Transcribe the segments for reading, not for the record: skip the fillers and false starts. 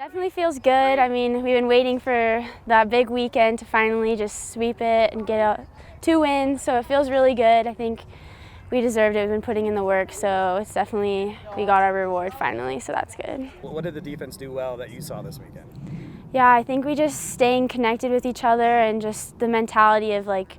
Definitely feels good. I mean, we've been waiting for that big weekend to finally just sweep it and get 2 wins, so it feels really good. I think we deserved it. We've been putting in the work, so it's definitely, we got our reward finally, so that's good. What did the defense do well that you saw this weekend? Yeah, I think we just staying connected with each other and just the mentality of like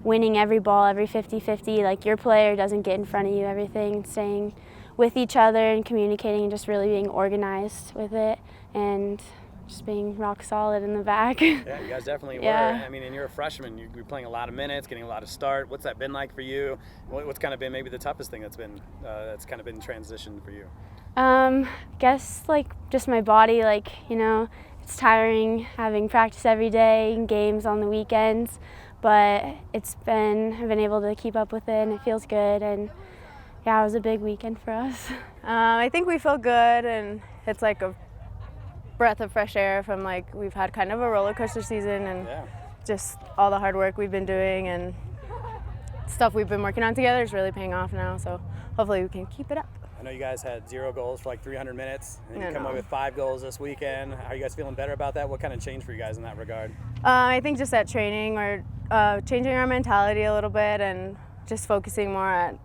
winning every ball, every 50-50, like your player doesn't get in front of you, everything, staying with each other and communicating and just really being organized with it and just being rock solid in the back. Yeah, you guys definitely Yeah. were. I mean, and you're a freshman, you're playing a lot of minutes, getting a lot of start. What's that been like for you? What's kind of been maybe the toughest thing that's kind of been transition for you? Guess like just my body, like, you know, it's tiring having practice every day and games on the weekends, but I've been able to keep up with it and it feels good, and yeah, it was a big weekend for us. I think we feel good, and it's like a breath of fresh air from like we've had kind of a roller coaster season, and just all the hard work we've been doing and stuff we've been working on together is really paying off now, so hopefully we can keep it up. I know you guys had 0 goals for like 300 minutes, and you come away with 5 goals this weekend. Are you guys feeling better about that? What kind of changed for you guys in that regard? I think just at training, we're changing our mentality a little bit and just focusing more at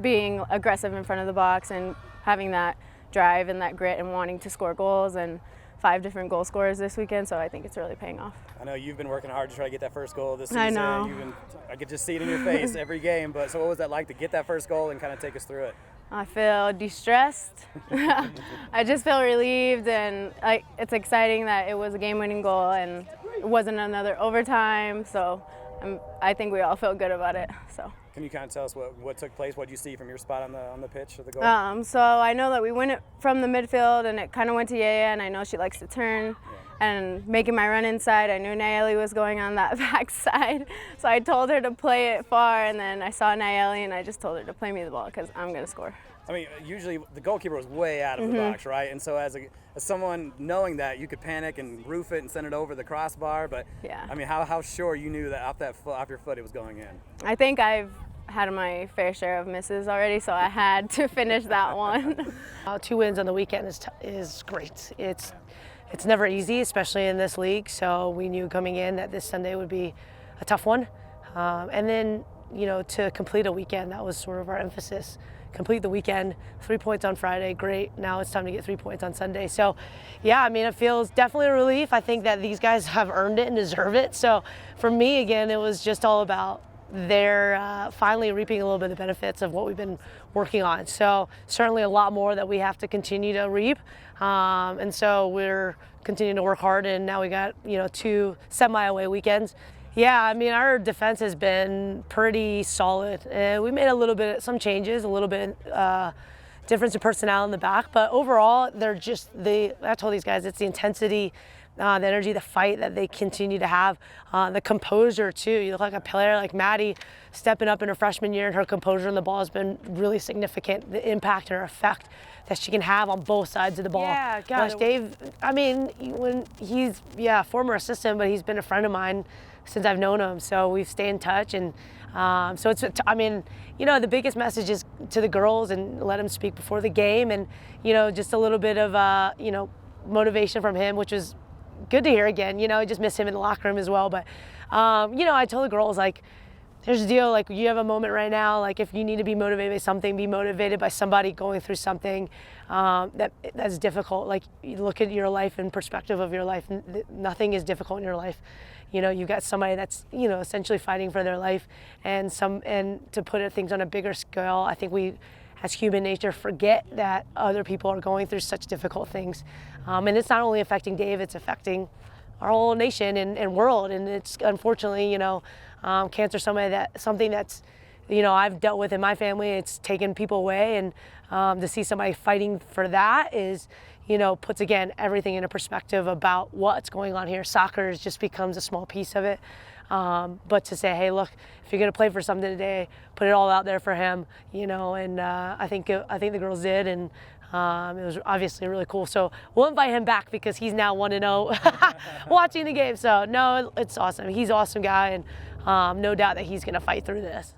being aggressive in front of the box and having that drive and that grit and wanting to score goals, and 5 different goal scorers this weekend, so I think it's really paying off. I know you've been working hard to try to get that first goal this season. I know. I could just see it in your face every game, but so what was that like to get that first goal and kind of take us through it? I feel de-stressed. I just feel relieved, and it's exciting that it was a game-winning goal and it wasn't another overtime, so I think we all feel good about it. So. Can you kind of tell us what took place? What did you see from your spot on the pitch of the goal? So I know that we went it from the midfield, and it kind of went to Yaya, and I know she likes to turn. And making my run inside, I knew Nayeli was going on that back side, so I told her to play it far, and then I saw Nayeli, and I just told her to play me the ball because I'm going to score. I mean, usually the goalkeeper was way out of the box, right? And so as someone knowing that, you could panic and roof it and send it over the crossbar, but yeah. I mean, how sure you knew that off your foot it was going in? I think I've had my fair share of misses already, so I had to finish that one. 2 wins on the weekend is great. It's never easy, especially in this league, so we knew coming in that this Sunday would be a tough one. And then, you know, to complete a weekend, that was sort of our emphasis. Complete the weekend, 3 points on Friday, great. Now it's time to get 3 points on Sunday. So, yeah, I mean, it feels definitely a relief. I think that these guys have earned it and deserve it. So for me, again, it was just all about they're finally reaping a little bit of the benefits of what we've been working on. So certainly a lot more that we have to continue to reap. And so we're continuing to work hard, and now we got, you know, 2 semi-away weekends. Yeah, I mean, our defense has been pretty solid. We made some changes, a little bit difference in personnel in the back, but overall, I told these guys, it's the intensity, the energy, the fight that they continue to have, the composure too. You look like a player like Maddy stepping up in her freshman year, and her composure on the ball has been really significant. The impact and her effect that she can have on both sides of the ball. Yeah, God. Dave, I mean, when he's former assistant, but he's been a friend of mine since I've known him. So we've stayed in touch, and so I mean, you know, the biggest message is to the girls, and let them speak before the game, and you know, just a little bit of you know, motivation from him, which was good to hear again. You know, I just miss him in the locker room as well. But you know, I told the girls, like, here's the deal, like, you have a moment right now, like, if you need to be motivated by something, be motivated by somebody going through something that's difficult. Like, you look at your life and perspective of your life, nothing is difficult in your life. You know, you've got somebody that's, you know, essentially fighting for their life, and to put things on a bigger scale, I think we, as human nature, forget that other people are going through such difficult things. And it's not only affecting Dave, it's affecting our whole nation and world. And it's unfortunately, you know, cancer, something that's, you know, I've dealt with in my family. It's taken people away, and to see somebody fighting for that is, you know, puts again everything into perspective about what's going on here. Soccer just becomes a small piece of it. But to say, hey, look, if you're going to play for something today, put it all out there for him, you know. And I think the girls did, and it was obviously really cool. So we'll invite him back because he's now 1-0 watching the game. So no, it's awesome. He's an awesome guy, and no doubt that he's going to fight through this.